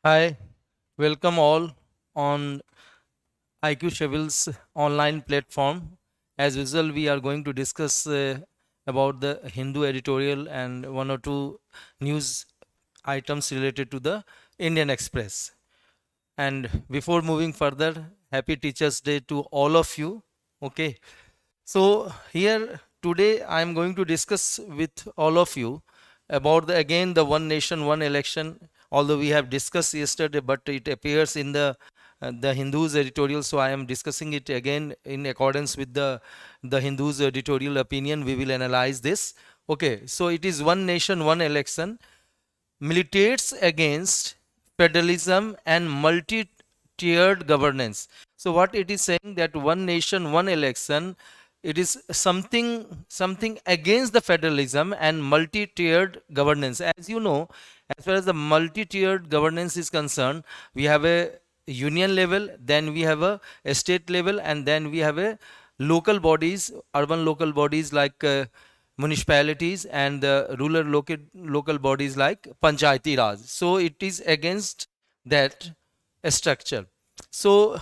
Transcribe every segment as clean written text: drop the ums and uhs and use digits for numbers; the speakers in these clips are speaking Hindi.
Hi, welcome all on IQ Chevil's online platform. As usual, we are going to discuss about the Hindu editorial and one or two news items related to the Indian Express. And before moving further, happy Teachers' Day to all of you. Okay, so here today I am going to discuss with all of you about again the one nation one election. Although we have discussed yesterday, but it appears in the Hindus editorial, so I am discussing it again in accordance with the Hindus editorial opinion. We will analyze this. Okay, so it is one nation one election militates against federalism and multi-tiered governance. So what it is saying that one nation, one election, it is something against the federalism and multi-tiered governance. As you know, as far as the multi-tiered governance is concerned, we have a union level, then we have a state level, and then we have a local bodies, urban local bodies like municipalities and the rural local bodies like Panchayati Raj. So it is against that structure. So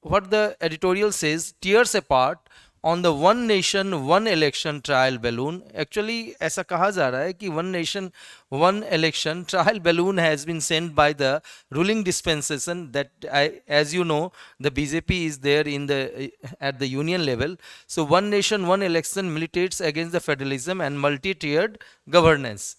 what the editorial says, tears apart on the one nation one election trial balloon. Actually ऐसा कहा जा रहा है कि one nation one election trial balloon has been sent by the ruling dispensation that as you know the BJP is there in the at the union level. So one nation one election militates against the federalism and multi-tiered governance.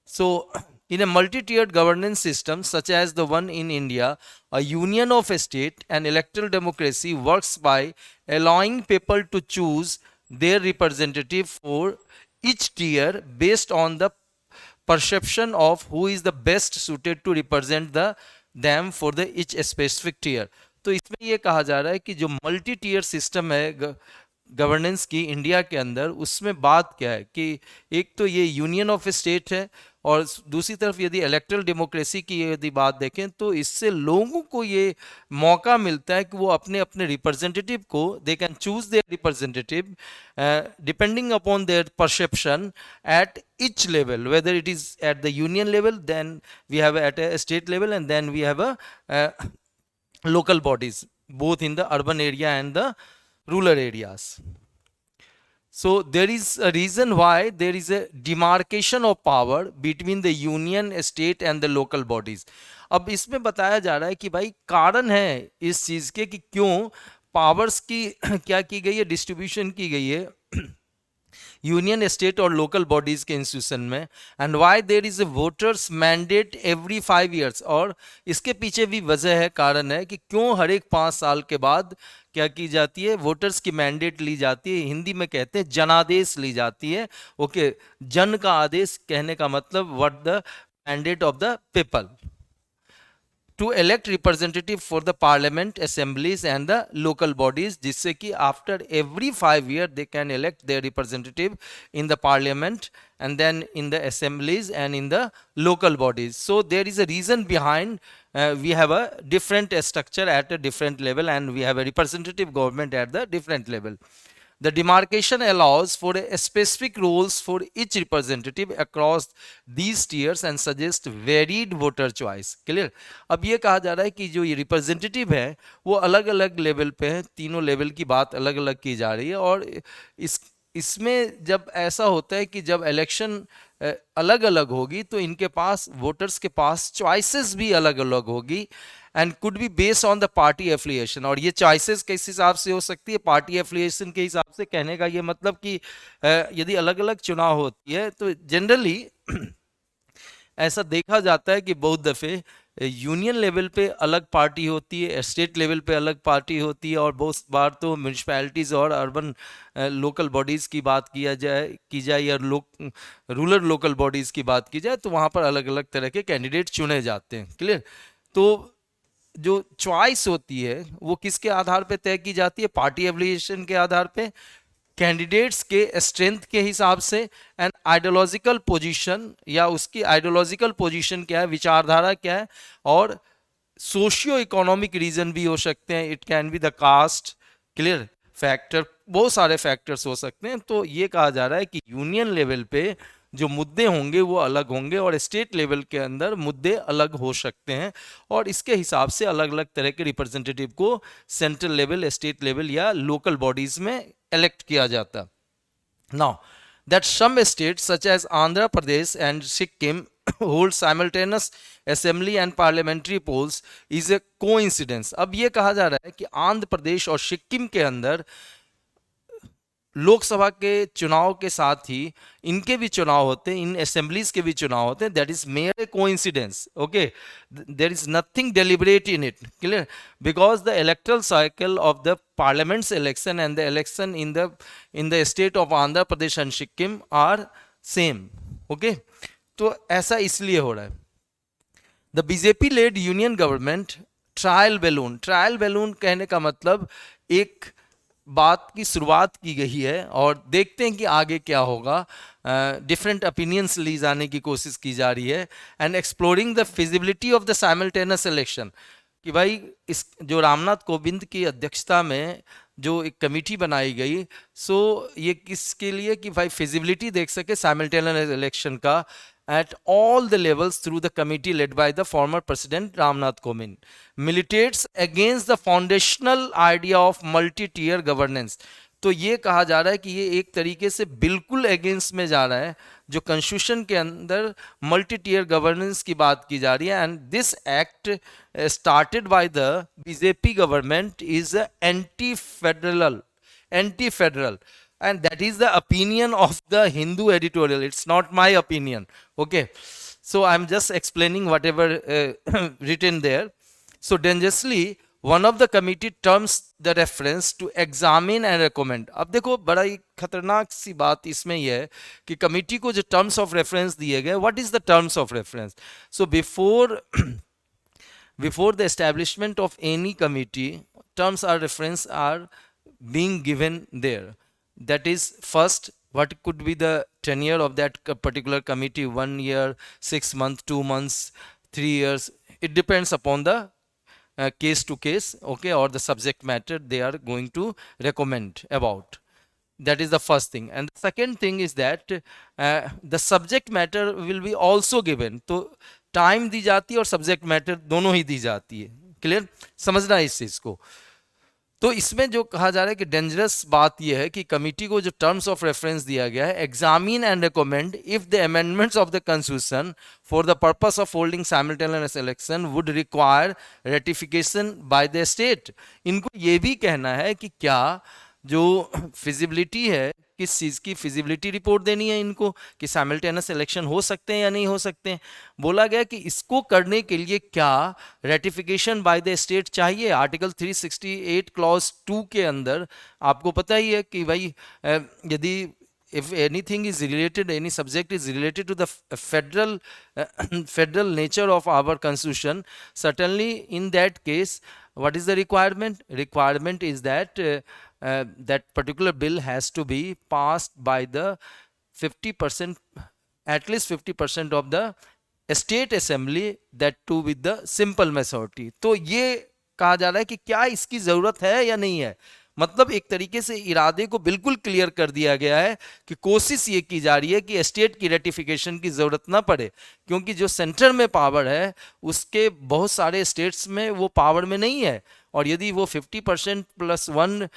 So, in a multi-tiered governance system such as the one in India, a union of a state and electoral democracy works by allowing people to choose their representative for each tier based on the perception of who is the best suited to represent them for the each specific tier. तो इसमें ये कहा जा रहा है कि जो मल्टी टीयर सिस्टम है गवर्नेंस की इंडिया के अंदर, उसमें बात क्या है कि एक तो ये यूनियन ऑफ स्टेट है, और दूसरी तरफ यदि इलेक्ट्रल डेमोक्रेसी की यदि बात देखें तो इससे लोगों को ये मौका मिलता है कि वो अपने अपने रिप्रेजेंटेटिव को they can choose their representative depending upon their perception at each level, whether it is at the union level, then we have at a state level, and then we have a local bodies both in the urban area and the rural areas. So there is a reason why there is a demarcation of power between the union, state and the local bodies. अब इसमें बताया जा रहा है कि भाई कारण है इस चीज के कि क्यों पावर्स की क्या की गई है, डिस्ट्रीब्यूशन की गई है यूनियन स्टेट और लोकल बॉडीज के इंस्टीट्यूशन में, and why there is a voters mandate every 5 years. और इसके पीछे भी वजह है, कारण है कि क्यों हर एक 5 साल के बाद क्या की जाती है, वोटर्स की मैंडेट ली जाती है. हिंदी में कहते हैं जनादेश ली जाती है. ओके, जन का आदेश कहने का मतलब what the mandate of the people to elect representative for the parliament assemblies and the local bodies, जिससे कि after every 5 years they can elect their representative in the parliament and then in the assemblies and in the local bodies. So there is a reason behind we have a different structure at a different level, and we have a representative government at the different level. The demarcation allows for a specific roles for each representative across these tiers and suggest varied voter choice. Clear? अब ये कहा जा रहा है कि जो ये रिप्रेजेंटेटिव है वो अलग अलग लेवल पे है, तीनों लेवल की बात अलग अलग की जा रही है. और इसमें जब ऐसा होता है कि जब इलेक्शन अलग अलग होगी तो इनके पास वोटर्स के पास चॉइसेस भी अलग अलग होगी, and could be based on the party affiliation. और ये चॉइसेस किस हिसाब से हो सकती है, पार्टी एफिलिएशन के हिसाब से. कहने का ये मतलब कि यदि अलग अलग चुनाव होती है तो जनरली ऐसा देखा जाता है कि बहुत दफ़े यूनियन लेवल पे अलग पार्टी होती है, स्टेट लेवल पे अलग पार्टी होती है, और बहुत बार तो म्यूनिसपैलिटीज़ और अर्बन लोकल बॉडीज़ की बात की जाए या रूरल लोकल बॉडीज़ की बात की जाए तो वहाँ पर अलग अलग तरह के कैंडिडेट चुने जाते हैं. क्लियर? तो जो चॉइस होती है वो किसके आधार पे तय की जाती है, पार्टी एफिलिएशन के आधार पे, कैंडिडेट्स के स्ट्रेंथ के हिसाब से, एंड आइडियोलॉजिकल पोजीशन या उसकी आइडियोलॉजिकल पोजीशन क्या है, विचारधारा क्या है, और सोशियो इकोनॉमिक रीजन भी हो सकते हैं. It can be the caste. Clear? Factor, बहुत सारे फैक्टर्स हो सकते हैं. तो ये कहा जा रहा है कि यूनियन लेवल पे जो मुद्दे होंगे वो अलग होंगे और स्टेट लेवल के अंदर मुद्दे अलग हो सकते हैं, और इसके हिसाब से अलग अलग तरह के रिप्रेजेंटेटिव को सेंट्रल लेवल, स्टेट लेवल या लोकल बॉडीज में इलेक्ट किया जाता। Now, that some states such as Andhra Pradesh and Sikkim hold simultaneous assembly and parliamentary polls is a coincidence. अब ये कहा जा रहा है कि आंध्र प्रदेश और सिक्किम के अंदर लोकसभा के चुनाव के साथ ही इनके भी चुनाव होते हैं, इन असेंबलीज के भी चुनाव होते हैं. That is mere a coincidence. Okay, there is nothing deliberate in it. Clear? Because the electoral cycle of the parliament's election and the election in the state of Andhra Pradesh and Sikkim are same. Okay, तो ऐसा इसलिए हो रहा है. The BJP led union government trial balloon कहने का मतलब एक बात की शुरुआत की गई है और देखते हैं कि आगे क्या होगा. डिफरेंट ओपिनियंस ली जाने की कोशिश की जा रही है. And exploring the feasibility of the simultaneous election, कि भाई इस जो रामनाथ कोविंद की अध्यक्षता में जो एक कमेटी बनाई गई, सो ये किसके लिए कि भाई फिजिबिलिटी देख सके साइमल्टेनियस इलेक्शन का at all the levels through the committee led by the former president Ramnath Kovind militates against the foundational idea of multi-tier governance. तो ये कहा जा रहा है कि ये एक तरीके से बिल्कुल अगेंस्ट में जा रहा है जो कॉन्स्टिट्यूशन के अंदर मल्टी टीयर गवर्नेंस की बात की जा रही है. And this act started by the BJP government is anti federal, and that is the opinion of the Hindu editorial. It's not my opinion. Okay, so I'm just explaining whatever written there. So dangerously one of the committee terms the reference to examine and recommend. अब देखो बड़ा ही खतरनाक सी बात इसमें यह है कि कमिटी को जो टर्म्स ऑफ रेफरेंस दिए गए, what is the terms of reference? So before the establishment of any committee, terms of reference are being given there. That is, first, what could be the tenure of that particular committee? 1 year, 6 months, 2 months, 3 years. It depends upon the case to case, okay, or the subject matter they are going to recommend about. That is the first thing. And the second thing is that the subject matter will be also given. तो टाइम दी जाती है और सब्जेक्ट मैटर दोनों ही दी जाती है. क्लियर? समझना है इस चीज को. तो इसमें जो कहा जा रहा है कि डेंजरस बात यह है कि कमिटी को जो टर्म्स ऑफ रेफरेंस दिया गया है, examine and recommend if the amendments of the constitution for the purpose of holding simultaneous election would require ratification by the state. इनको ये भी कहना है कि क्या जो फिजिबिलिटी है, किस चीज़ की फिजिबिलिटी रिपोर्ट देनी है इनको कि साइमल्टेनियस इलेक्शन हो सकते हैं या नहीं हो सकते हैं. बोला गया कि इसको करने के लिए क्या रेटिफिकेशन बाय द स्टेट चाहिए. आर्टिकल 368 क्लॉज 2 के अंदर आपको पता ही है कि भाई यदि if anything is related, any subject is related to the federal nature of our constitution, certainly in that case what is the requirement is that that particular bill has to be passed by the 50%, at least 50% of the state assembly, that too with the simple majority. तो ये कहा जा रहा है कि क्या इसकी जरूरत है या नहीं है. मतलब एक तरीके से इरादे को बिल्कुल क्लियर कर दिया गया है कि कोशिश ये की जा रही है कि स्टेट की रेटिफिकेशन की जरूरत ना पड़े, क्योंकि जो सेंटर में पावर है उसके बहुत सारे स्टेट्स में वो पावर में नहीं है. और यदि वो 50% प्लस 1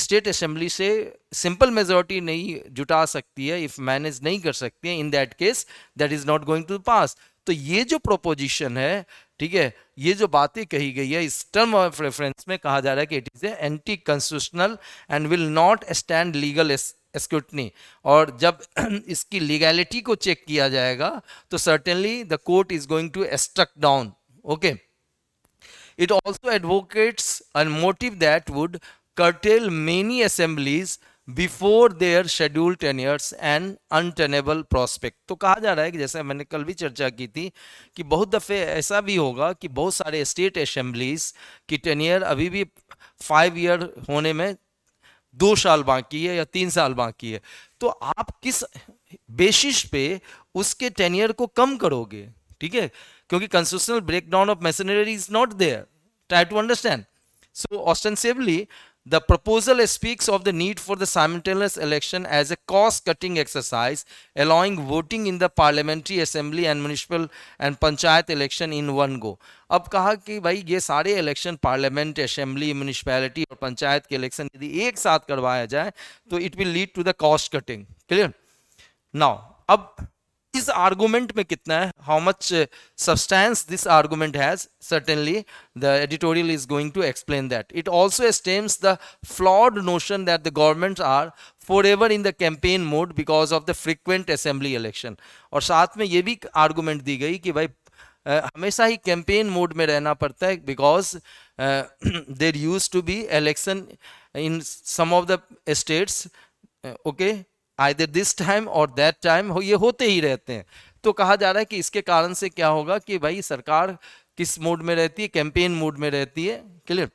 स्टेट असेंबली से सिंपल मेजॉरिटी नहीं जुटा सकती है, इफ मैनेज नहीं कर सकती है, in that case that is not going to pass. तो ये जो प्रोपोजिशन है, ठीक है, ये जो बातें कही गई है इस टर्म ऑफ रेफरेंस में कहा जा रहा है कि it is anti constitutional and will not stand legal scrutiny. और जब इसकी लीगैलिटी को चेक किया जाएगा तो certainly the court is going to struck down. Okay, it also advocates a motive that would curtail many assemblies before their scheduled tenures and untenable prospect. तो कहा जा रहा है कि जैसे मैंने कल भी चर्चा की थी कि बहुत दफ़े ऐसा भी होगा कि बहुत सारे स्टेट असेंबलीज की टेनियर अभी भी 5 ईयर होने में 2 साल बाकी है या 3 साल बाकी है. तो आप किस बेसिस पे उसके टेनियर को कम करोगे? ठीक है, क्योंकि constitutional breakdown of machinery is not there. Try to understand. So ostensibly The proposal speaks of the need for the simultaneous election as a cost-cutting exercise, allowing voting in the parliamentary assembly and municipal and panchayat election in one go. अब कहा कि भाई ये सारे इलेक्शन पार्लियामेंट, असेंबली, म्यूनिसिपैलिटी और पंचायत के इलेक्शन यदि एक साथ करवाया जाए तो it will lead to the cost cutting. Clear. Now अब इस आर्गुमेंट में कितना है, how much substance this argument has, certainly the editorial is going to explain that. It also stems the flawed notion that the governments are forever in the campaign mode because of the frequent assembly election. और साथ में ये भी आर्गुमेंट दी गई कि भाई हमेशा ही कैंपेन मोड में रहना पड़ता है because there use to be election in some of the states. Okay, either this time और दैट टाइम ये होते ही रहते हैं. तो कहा जा रहा है कि इसके कारण से क्या होगा कि भाई सरकार किस मोड में रहती है, कैंपेन मोड में रहती है. क्लियर.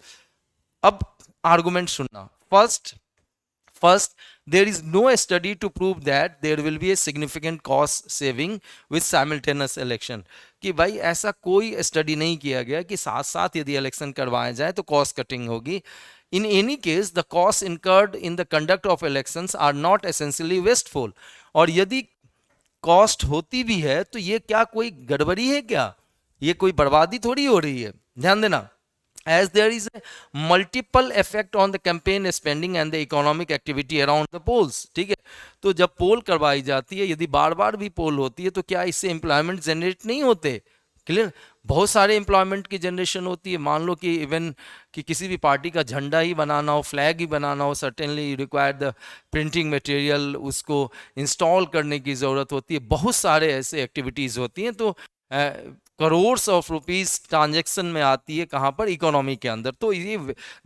अब आर्गुमेंट सुनना. First, there is no study to prove that there will be a significant cost saving with simultaneous election. कि भाई ऐसा कोई स्टडी नहीं किया गया कि साथ साथ यदि इलेक्शन करवाया जाए तो कॉस्ट कटिंग होगी. In any case, the costs incurred in the conduct of elections are not essentially wasteful. और यदि कॉस्ट होती भी है तो ये क्या कोई गड़बड़ी है क्या, ये कोई बर्बादी थोड़ी हो रही है. ध्यान देना. As there is a multiple effect on the campaign spending and the economic activity around the polls. ठीक है. तो जब पोल करवाई जाती है, यदि बार बार भी पोल होती है तो क्या इससे एम्प्लॉयमेंट जनरेट नहीं होते. क्लियर. बहुत सारे एम्प्लॉयमेंट की जनरेशन होती है. मान लो कि इवन कि किसी भी पार्टी का झंडा ही बनाना हो, फ्लैग ही बनाना हो, certainly require the printing material, उसको इंस्टॉल करने की ज़रूरत होती है. बहुत सारे ऐसे एक्टिविटीज़ होती हैं. तो करोर्स ऑफ रुपीस ट्रांजेक्शन में आती है कहाँ पर, इकोनॉमी के अंदर. तो ये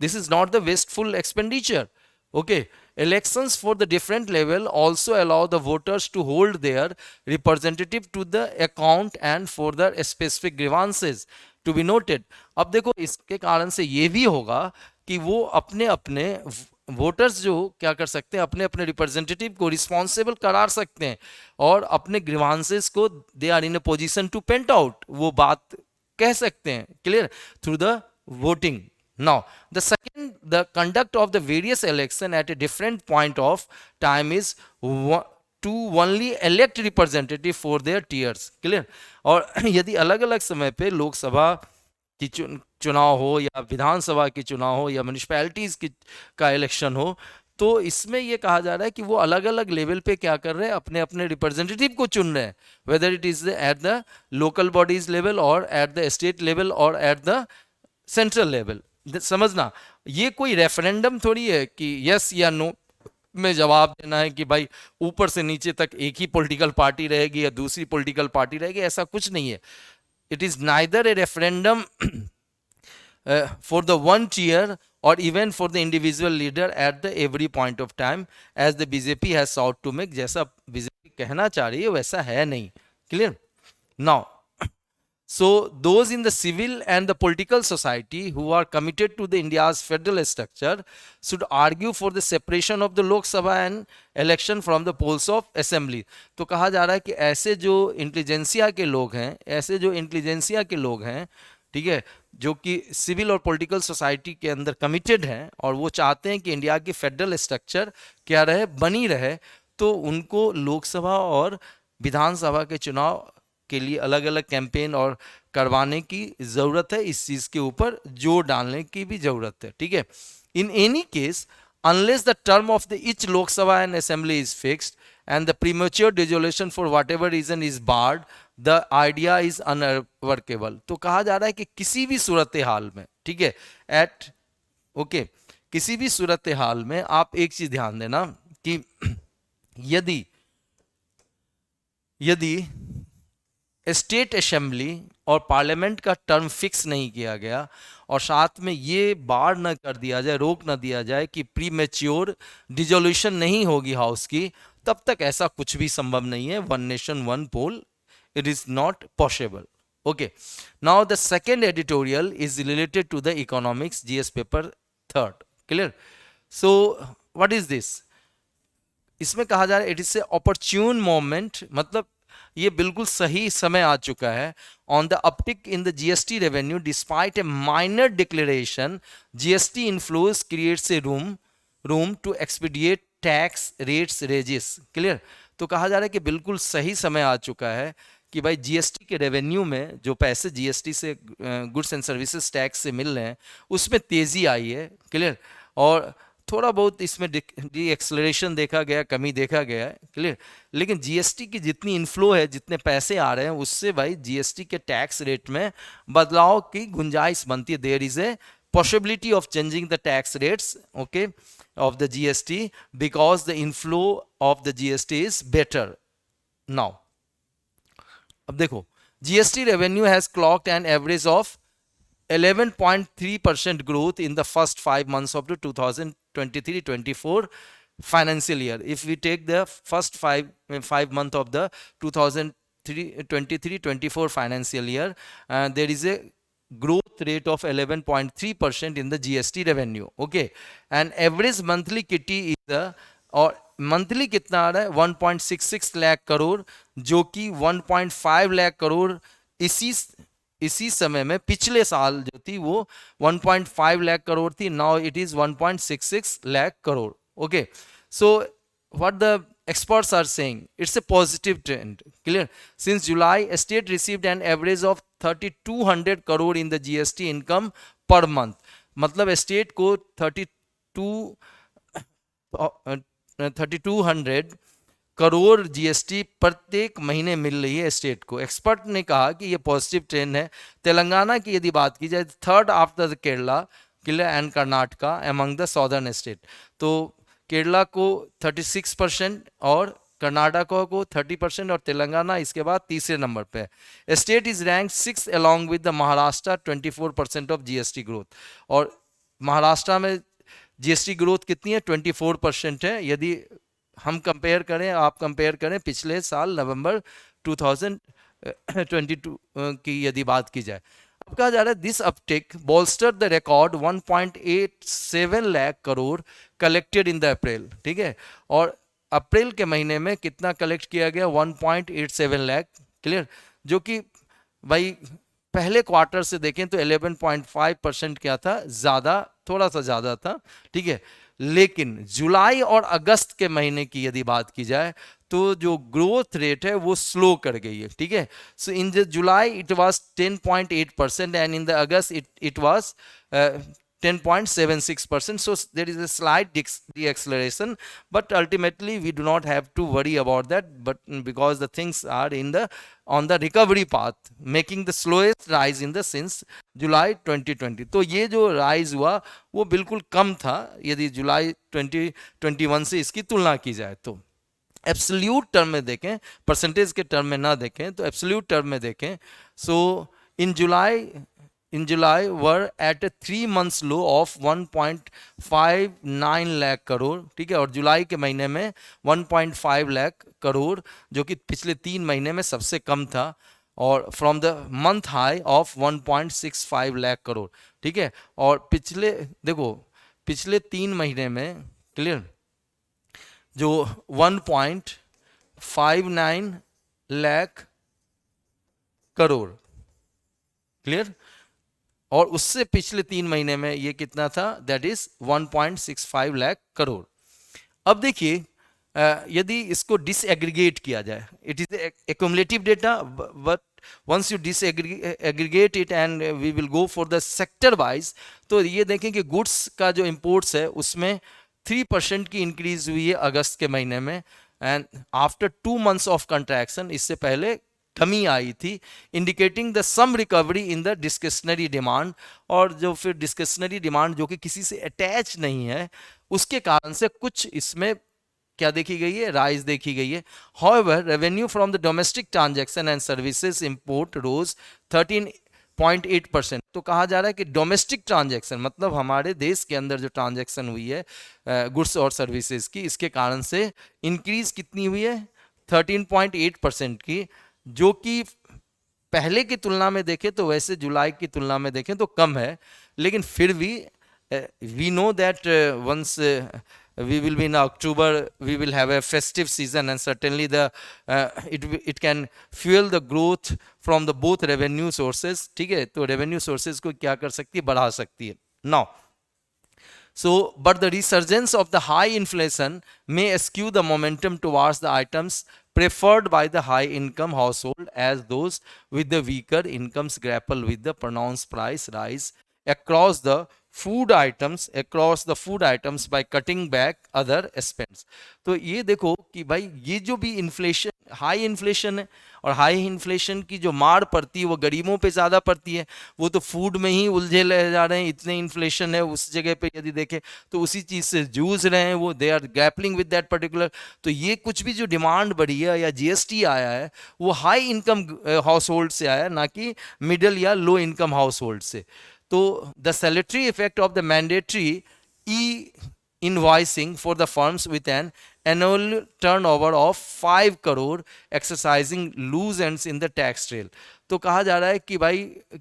this is not the wasteful expenditure. Okay. Elections for the different level also allow the voters to hold their representative to the account and for the specific grievances to be noted. अब देखो इसके कारण से ये भी होगा कि वो अपने अपने वोटर्स जो क्या कर सकते हैं, अपने अपने रिप्रेजेंटेटिव को रिस्पॉन्सिबल करार सकते हैं और अपने ग्रीवांसेस को they are in a position to point out, वो बात कह सकते हैं. Clear. Through the voting. Now, the conduct of the various election at a different point of time is to only elect representative for their tiers. Clear. और यदि अलग अलग समय पे लोकसभा की चुनाव हो या विधानसभा की चुनाव हो या म्यूनिसिपैलिटीज की का इलेक्शन हो, तो इसमें ये कहा जा रहा है कि वो अलग अलग लेवल पे क्या कर रहे हैं, अपने अपने रिप्रेजेंटेटिव को चुन रहे हैं, whether it is at the local bodies level और एट द स्टेट लेवल और एट द सेंट्रल लेवल. समझना, ये कोई रेफरेंडम थोड़ी है कि यस या नो में जवाब देना है कि भाई ऊपर से नीचे तक एक ही पॉलिटिकल पार्टी रहेगी या दूसरी पॉलिटिकल पार्टी रहेगी, ऐसा कुछ नहीं है. It is neither A referendum for the one tier or even for the individual leader at the every point of time as the BJP has sought to make. जैसा बीजेपी कहना चाह रही है वैसा है नहीं. Clear. Now, so those in the civil and the political society who are committed to the India's federal structure should argue for the separation of the Lok Sabha and election from the polls of assembly. तो कहा जा रहा है कि ऐसे जो इंटेलिजेंसिया के लोग हैं, ठीक है, जो कि सिविल और पॉलिटिकल सोसाइटी के अंदर कमिटेड हैं और वो चाहते हैं कि इंडिया की फेडरल स्ट्रक्चर क्या रहे, बनी रहे, तो उनको लोकसभा और विधानसभा के चुनाव के लिए अलग अलग कैंपेन और करवाने की ज़रूरत है. इस चीज़ के ऊपर जोर डालने की भी ज़रूरत है. ठीक है. In any case, unless the term of the each Lok Sabha and Assembly is fixed and the premature dissolution for whatever reason is barred, the idea is unworkable. तो कहा जा रहा है कि किसी भी सूरत हाल में, ठीक है, किसी भी सूरत हाल में आप एक चीज ध्यान देना कि यदि स्टेट असेंबली और पार्लियामेंट का टर्म फिक्स नहीं किया गया और साथ में ये बार न कर दिया जाए, रोक न दिया जाए कि प्री मैच्योर डिसोल्यूशन नहीं होगी हाउस की, तब तक ऐसा कुछ भी संभव नहीं है. One nation one poll, it is not possible. Okay. Now the second editorial is related to the economics, GS paper 3. Clear. So what is this? इसमें कहा जा रहा है it is a opportune moment, मतलब ये बिल्कुल सही समय आ चुका है। On the uptick in the GST revenue despite a minor declaration, GST inflows creates a room to expedite tax rates rejigs. Clear? तो कहा जा रहा है कि बिल्कुल सही समय आ चुका है कि भाई जीएसटी के रेवेन्यू में जो पैसे जीएसटी से गुड्स एंड सर्विसेज टैक्स से मिल रहे हैं उसमें तेजी आई है। क्लियर? और थोड़ा बहुत इसमें डी एक्सलरेशन देखा गया, कमी देखा गया है। क्लियर? लेकिन जीएसटी की जितनी इनफ्लो है, जितने पैसे आ रहे हैं, उससे भाई जीएसटी के टैक्स रेट में बदलाव की गुंजाइश बनती है। There is a possibility of changing the tax rates, okay, of the GST, because the inflow of the GST is better now. अब देखो, GST revenue has clocked an average of 11.3% growth in the first 5 months of the 2023-24 financial year. If we take the first five months of the 2023-24 financial year, there is a growth rate of 11.3% in the GST revenue. Okay, and average monthly kitty is the, और मंथली कितना आ रहा है 1.66 लाख करोड़, जो कि 1.5 लाख करोड़ इसी समय में पिछले साल जो थी वो 1.5 लाख करोड़ थी. Now it is 1.66 lakh crore. Okay, so what the experts are saying, it's a positive trend. Clear? Since July, a state received an average of 3200 crore in the GST income per month. मतलब स्टेट को 3200 करोड़ जीएसटी प्रत्येक महीने मिल रही है स्टेट को. एक्सपर्ट ने कहा कि ये पॉजिटिव ट्रेंड है. तेलंगाना की यदि बात की जाए, third after Kerala and Karnataka among the southern state. तो केरला को 36% और कर्नाटका को 30% और तेलंगाना इसके बाद तीसरे नंबर पे है. State is rank 6 along with the Maharashtra 24% of GST growth. और महाराष्ट्र में जीएसटी ग्रोथ कितनी है? 24% है. यदि हम कंपेयर करें, आप कंपेयर करें पिछले साल नवंबर 2022 की यदि बात की जाए. अब कहा जा रहा है this Uptake bolster the record 1.87 lakh crore collected in the April. ठीक है, और अप्रैल के महीने में कितना कलेक्ट किया गया? 1.87 लाख. क्लियर? जो कि भाई पहले क्वार्टर से देखें तो 11.5% क्या था? ज़्यादा, थोड़ा सा ज़्यादा था. ठीक है, लेकिन जुलाई और अगस्त के महीने की यदि बात की जाए तो जो ग्रोथ रेट है वो स्लो कर गई है. ठीक है, so in the July it was 10.8% and in the August it was 10.76%. So there is a slight deceleration, but ultimately we do not have to worry about that. But because the things are on the recovery path, making the slowest rise in the since जुलाई 2020. तो ये जो राइज हुआ वो बिल्कुल कम था यदि जुलाई 2021 से इसकी तुलना की जाए तो. एब्सोल्यूट टर्म में देखें, परसेंटेज के टर्म में ना देखें, तो एब्सोल्यूट टर्म में देखें. सो in July were at a 3 months low of 1.59 lakh crore. ठीक है, और जुलाई के महीने में 1.5 लाख करोड़, जो कि पिछले 3 महीने में सबसे कम था, और from the month high of 1.65 lakh crore. ठीक है, और पिछले 3 महीने में, क्लियर, जो 1.59 लाख करोड़, क्लियर, और उससे पिछले 3 महीने में ये कितना था? That is 1.65 lakh crore. अब देखिए, यदि इसको डिसएग्रीगेट किया जाए, it is accumulative data, but once you disaggregate it and we will go for the sector wise, तो ये देखें कि गुड्स का जो इंपोर्ट्स है उसमें 3% की इंक्रीज हुई है अगस्त के महीने में. And after 2 months of contraction, इससे पहले कमी आई थी, indicating the some recovery in the discretionary demand. और जो फिर डिस्क्रिशनरी डिमांड जो कि किसी से अटैच नहीं है, उसके कारण से कुछ इसमें क्या देखी गई है? राइज देखी गई है. However revenue from the domestic transaction and services import rose 13.8%. तो कहा जा रहा है कि डोमेस्टिक ट्रांजैक्शन मतलब हमारे देश के अंदर जो ट्रांजैक्शन हुई है गुड्स और सर्विसेज की, इसके कारण से इंक्रीज कितनी हुई है? 13.8% की, जो कि पहले की तुलना में देखें तो वैसे जुलाई की तुलना में देखें तो कम है, लेकिन फिर भी we know that once we will be in October, we will have a festive season, and certainly the it can fuel the growth from the both revenue sources. ठीक है, तो revenue sources को क्या कर सकती है, बढ़ा सकती है. Now, so, but the resurgence of the high inflation may skew the momentum towards the items preferred by the high income household, as those with the weaker incomes grapple with the pronounced price rise across the food items by cutting back other expense. तो ये देखो कि भाई ये जो भी इन्फ्लेशन, हाई इन्फ्लेशन है, और हाई इन्फ्लेशन की जो मार पड़ती है वो गरीबों पे ज़्यादा पड़ती है. वो तो फूड में ही उलझे रह जा रहे हैं, इतने इन्फ्लेशन है उस जगह पे यदि देखें तो उसी चीज़ से जूझ रहे हैं वो, they are grappling with that particular. तो ये कुछ भी जो डिमांड बढ़ी है या जीएसटी आया है वो हाई इनकम हाउस होल्ड से आया, ना कि मिडिल या लो इनकम हाउस होल्ड से. तो the salary effect of the mandatory E invoicing for the firms with an annual turnover of 5 crore exercising loose ends in the tax trail. तो कहा जा रहा है कि भाई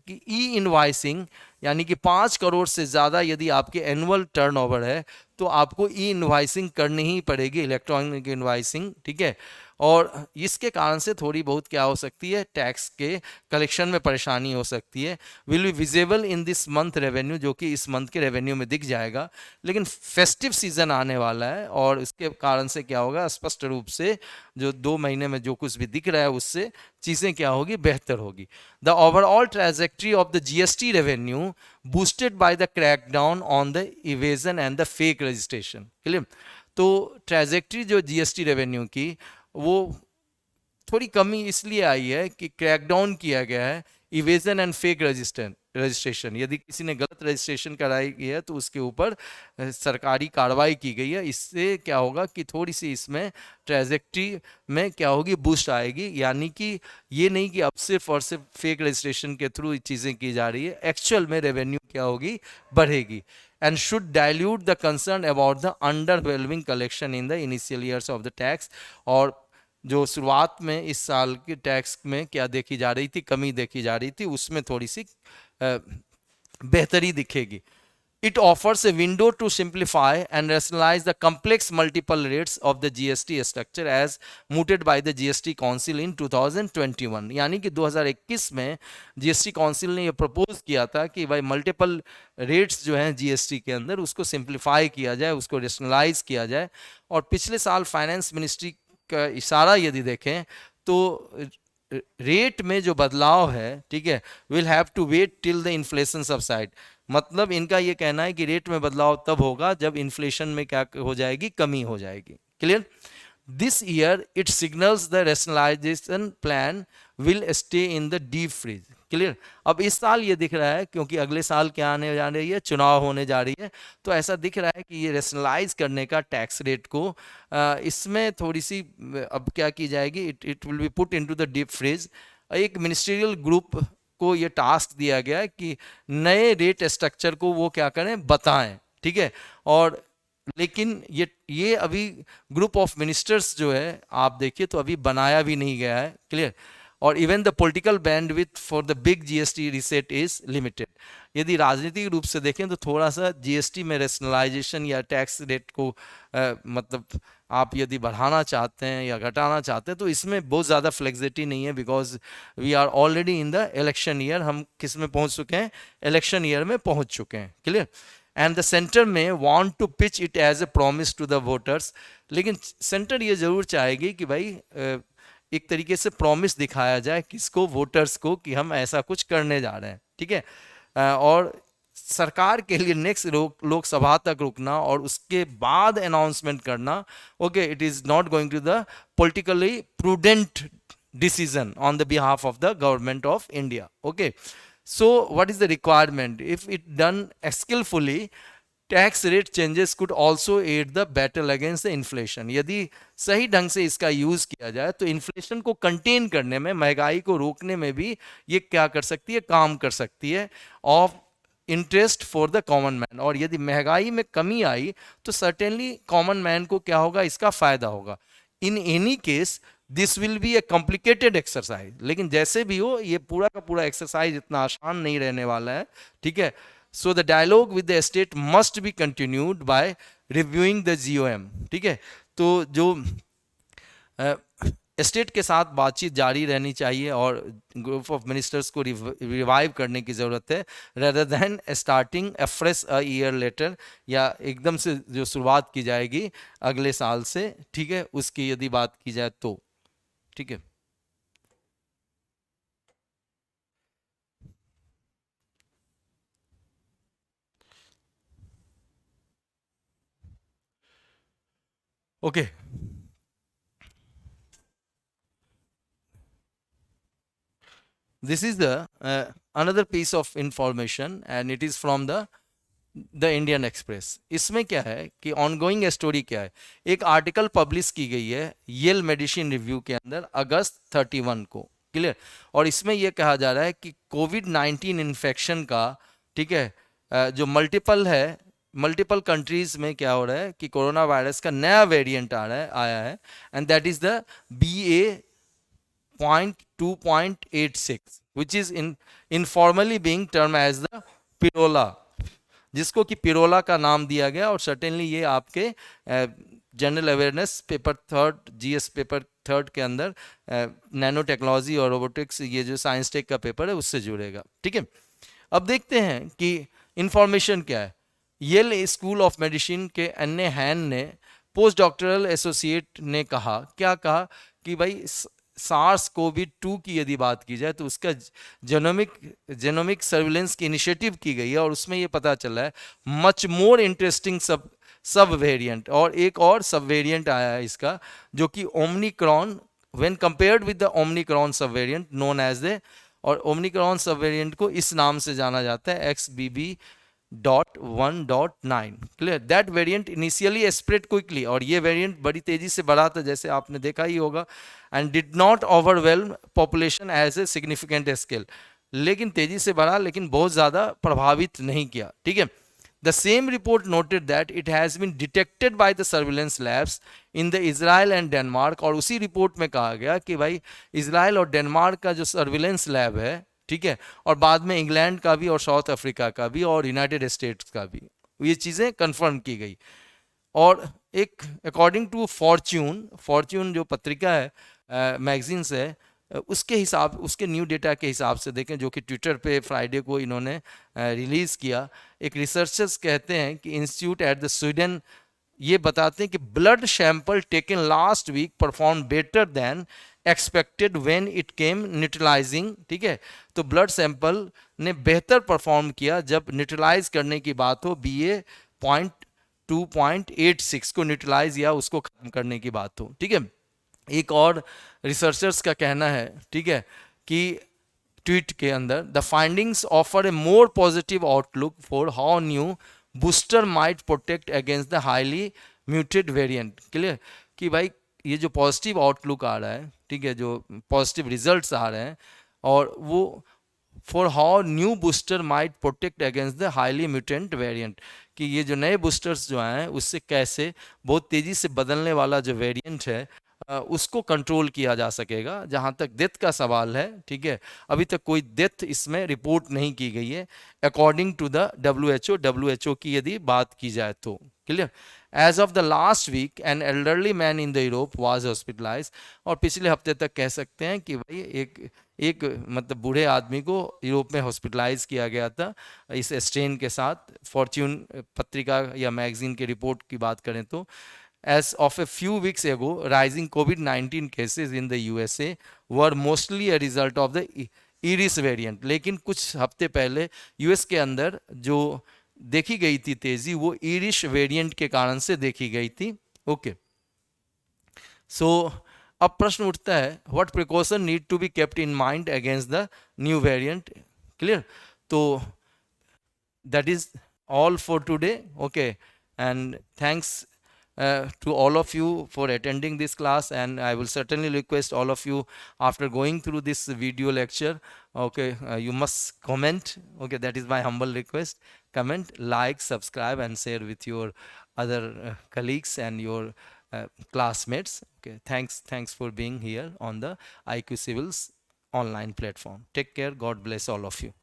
कि ई इनवाइसिंग यानी कि 5 करोड़ से ज़्यादा यदि आपके एनुअल टर्नओवर है तो आपको ई इनवाइसिंग करनी ही पड़ेगी, इलेक्ट्रॉनिक इनवाइसिंग. ठीक है, और इसके कारण से थोड़ी बहुत क्या हो सकती है, टैक्स के कलेक्शन में परेशानी हो सकती है. Will be visible in this month revenue, जो कि इस मंथ के रेवेन्यू में दिख जाएगा. लेकिन फेस्टिव सीजन आने वाला है और इसके कारण से क्या होगा, स्पष्ट रूप से जो 2 महीने में जो कुछ भी दिख रहा है उससे चीज़ें क्या होगी, बेहतर होगी. The overall trajectory of the GST revenue boosted by the crackdown on the evasion and the fake registration. Clear. तो ट्रैजेक्टरी जो जीएसटी रेवेन्यू की वो थोड़ी कमी इसलिए आई है कि क्रैकडाउन किया गया है इवेजन एंड फेक रजिस्ट्रेशन. यदि किसी ने गलत रजिस्ट्रेशन कराई गई है तो उसके ऊपर सरकारी कार्रवाई की गई है. इससे क्या होगा कि थोड़ी सी इसमें ट्रैजेक्टरी में क्या होगी, बूस्ट आएगी. यानी कि ये नहीं कि अब सिर्फ और सिर्फ फेक रजिस्ट्रेशन के थ्रू चीज़ें की जा रही है, एक्चुअल में रेवेन्यू क्या होगी, बढ़ेगी. And should dilute the concern about the underwhelming collection in the initial years of the tax. और जो शुरुआत में इस साल के टैक्स में क्या देखी जा रही थी, कमी देखी जा रही थी, उसमें थोड़ी सी बेहतरी दिखेगी. It offers a window to simplify and rationalize the complex multiple rates of the GST structure as mooted by the GST Council in 2021. यानी कि 2021 में GST काउंसिल ने ये प्रपोज किया था कि भाई मल्टीपल रेट्स जो हैं GST के अंदर उसको सिंप्लीफाई किया जाए, उसको रेशनलाइज किया जाए. और पिछले साल फाइनेंस मिनिस्ट्री का इशारा यदि देखें तो रेट में जो बदलाव है, ठीक है, will have to wait till the inflation subside. मतलब इनका ये कहना है कि रेट में बदलाव तब होगा जब इन्फ्लेशन में क्या हो जाएगी, कमी हो जाएगी. Clear. This year it signals the rationalisation plan will stay in the deep freeze. Clear. अब इस साल ये दिख रहा है क्योंकि अगले साल क्या आने जा रही है, चुनाव होने जा रही है, तो ऐसा दिख रहा है कि ये रैशनलाइज करने का टैक्स रेट को इसमें थोड़ी सी अब क्या की जाएगी, it will be put into the deep freeze. एक मिनिस्ट्रियल ग्रुप को ये टास्क दिया गया है कि नए रेट स्ट्रक्चर को वो क्या करें, बताएं. ठीक है. और लेकिन ये अभी ग्रुप ऑफ मिनिस्टर्स जो है आप देखिए तो अभी बनाया भी नहीं गया है. क्लियर. और even the political bandwidth for the big GST reset is limited. यदि राजनीतिक रूप से देखें तो थोड़ा सा जीएसटी में रैशनलाइजेशन या टैक्स रेट को मतलब आप यदि बढ़ाना चाहते हैं या घटाना चाहते हैं तो इसमें बहुत ज़्यादा फ्लेक्सिबिलिटी नहीं है, because we are already in the election year. हम किस में पहुंच चुके हैं, इलेक्शन ईयर में पहुंच चुके हैं. Clear. And the centre may want to pitch it as a promise to the voters. लेकिन सेंटर ये जरूर चाहेगी कि भाई एक तरीके से प्रॉमिस दिखाया जाए किसको, वोटर्स को, कि हम ऐसा कुछ करने जा रहे हैं. ठीक है. और सरकार के लिए नेक्स्ट लोकसभा तक रुकना और उसके बाद अनाउंसमेंट करना, okay, it is not going to the politically prudent decision on the behalf of the government of India. Okay. So what is the requirement? If it done skilfully, tax rate changes could also aid the battle against the inflation. यदि सही ढंग से इसका यूज किया जाए तो इन्फ्लेशन को कंटेन करने में, महंगाई को रोकने में भी ये क्या कर सकती है, काम कर सकती है. Of interest for the common man. और यदि महंगाई में कमी आई तो सर्टेनली कॉमन मैन को क्या होगा, इसका फायदा होगा. In any case this will be A complicated exercise. लेकिन जैसे भी हो ये पूरा का पूरा एक्सरसाइज इतना आसान नहीं रहने वाला है. ठीक है. So the dialogue with the state must be continued by reviewing the GoM, ठीक है। तो जो स्टेट के साथ बातचीत जारी रहनी चाहिए और ग्रुप ऑफ मिनिस्टर्स को रिवाइव करने की ज़रूरत है, rather than starting afresh a year later, या एकदम से जो शुरुआत की जाएगी अगले साल से, ठीक है, उसकी यदि बात की जाए तो, ठीक है। Okay, this is the another piece of information and it is from the Indian express. इसमें क्या है कि ऑनगोइंग स्टोरी क्या है, एक आर्टिकल पब्लिश की गई है येल मेडिसिन रिव्यू के अंदर अगस्त 31 को, क्लियर। और इसमें यह कहा जा रहा है कि कोविड-19 इन्फेक्शन का, ठीक है, जो मल्टीपल कंट्रीज में क्या हो रहा है कि कोरोना वायरस का नया वेरिएंट आया है and that is the BA.2.86 which is informally being termed as the पिरोला, जिसको कि पिरोला का नाम दिया गया। और सर्टेनली ये आपके general awareness paper third, GS paper third के अंदर नैनो टेक्नोलॉजी और रोबोटिक्स, ये जो साइंस टेक का पेपर है उससे जुड़ेगा, ठीक है। अब देखते हैं कि इंफॉर्मेशन क्या है। येल स्कूल ऑफ मेडिसिन के अन्य हैन ने, पोस्ट डॉक्टरल एसोसिएट ने कहा, क्या कहा कि भाई सार्स कोविड 2 की यदि बात की जाए तो उसका जेनोमिक सर्विलेंस की इनिशिएटिव की गई है और उसमें ये पता चला है मच मोर इंटरेस्टिंग सब वेरिएंट, और एक और सब वेरिएंट आया है इसका जो कि Omicron, when compared with the Omicron सब वेरिएंट नोन एज द, और ओमनिक्रॉन सब वेरिएंट को इस नाम से जाना जाता है XBB.1.9, clear. That variant initially spread quickly, और ये वेरिएंट बड़ी तेजी से बढ़ा था जैसे आपने देखा ही होगा, and did not overwhelm population as a significant scale, लेकिन तेजी से बढ़ा लेकिन बहुत ज़्यादा प्रभावित नहीं किया, ठीक है। The same report noted that it has been detected by the surveillance labs in the Israel and Denmark, और उसी रिपोर्ट में कहा गया कि भाई इसराइल और डेनमार्क का जो सर्विलेंस लैब है, ठीक है, और बाद में इंग्लैंड का भी और साउथ अफ्रीका का भी और यूनाइटेड स्टेट्स का भी, ये चीज़ें कंफर्म की गई। और एक अकॉर्डिंग टू फॉर्च्यून जो पत्रिका है, मैगजीन्स है, उसके हिसाब, उसके न्यू डेटा के हिसाब से देखें जो कि ट्विटर पे फ्राइडे को इन्होंने रिलीज़ किया, एक रिसर्चर्स कहते हैं कि इंस्टीट्यूट एट द स्वीडन ये बताते हैं कि blood sample taken last week perform better than expected when it came neutralising, ठीक है। तो ब्लड सैंपल ने बेहतर परफॉर्म किया जब न्यूट्रलाइज करने की बात हो, BA.2.86 को न्यूट्रलाइज या उसको खत्म करने की बात हो, ठीक है। एक और रिसर्चर्स का कहना है, ठीक है, कि ट्वीट के अंदर the findings offer A more positive outlook for how new booster might protect against the highly muted variant, clear. कि भाई ये जो पॉजिटिव आउटलुक आ रहा है, ठीक है, जो पॉजिटिव रिजल्ट्स आ रहे हैं, और वो for how new booster might protect against the highly mutant variant, कि ये जो नए बूस्टर्स जो आए हैं उससे कैसे बहुत तेज़ी से बदलने वाला जो वेरिएंट है उसको कंट्रोल किया जा सकेगा। जहाँ तक डेथ का सवाल है, ठीक है, अभी तक कोई डेथ इसमें रिपोर्ट नहीं की गई है according to the W H O की यदि बात की जाए तो, clear. As of the last week an elderly man in the Europe was hospitalise, और पिछले हफ्ते तक कह सकते हैं कि भाई एक मतलब बूढ़े आदमी को यूरोप में हॉस्पिटलाइज किया गया था इस स्ट्रेन के साथ। फॉर्च्यून पत्रिका या मैगजीन के रिपोर्ट की बात करें तो, as of a few weeks ago, rising COVID-19 cases in the USA were mostly a result of the iris variant, लेकिन कुछ हफ्ते पहले यूएस के अंदर जो देखी गई थी तेजी वो इरिश वेरिएंट के कारण से देखी गई थी, ओके। सो अब प्रश्न उठता है what precaution need to be kept in mind against the new variant, clear. तो that is all for today, okay, and thanks to all of you for attending this class, and I will certainly request all of you after going through this video lecture, okay, you must comment, okay, that is my humble request. Comment, like, subscribe and share with your other colleagues and your classmates, okay. Thanks for being here on the IQ Civils online platform. Take care, God bless all of you.